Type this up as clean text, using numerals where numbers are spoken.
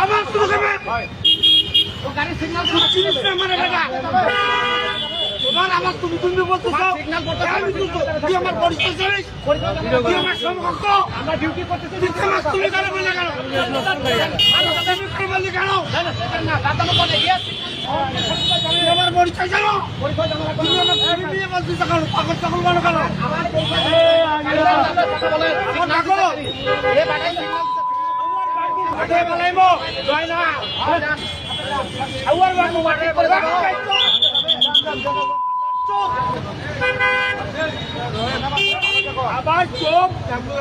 আবার তুমি যাবে গাড়ি সিগন্যাল চিনিস না মানে বেটা তোমার আবার তুমি বলতেছো সিগন্যাল করতে আমি তুই আমার পরিচয় জানিস তুই আমার সমকক্ষ আমরা ডিউটি করতেছি তুই আমার তুমি গাড়ি বলে কেন আমি করে বলে কেন না দাদা বলে গিয়েছি আমার পরিচয় জানো তুমি আমার গাড়ি নিয়ে বলছিস কেন পাগল পাগল বলো কেন আমার বলে এ বাটাই সিগন্যাল আগে বলাইবো জয় না আওয়ার বাবু বাটে করে আবার চোখ আমি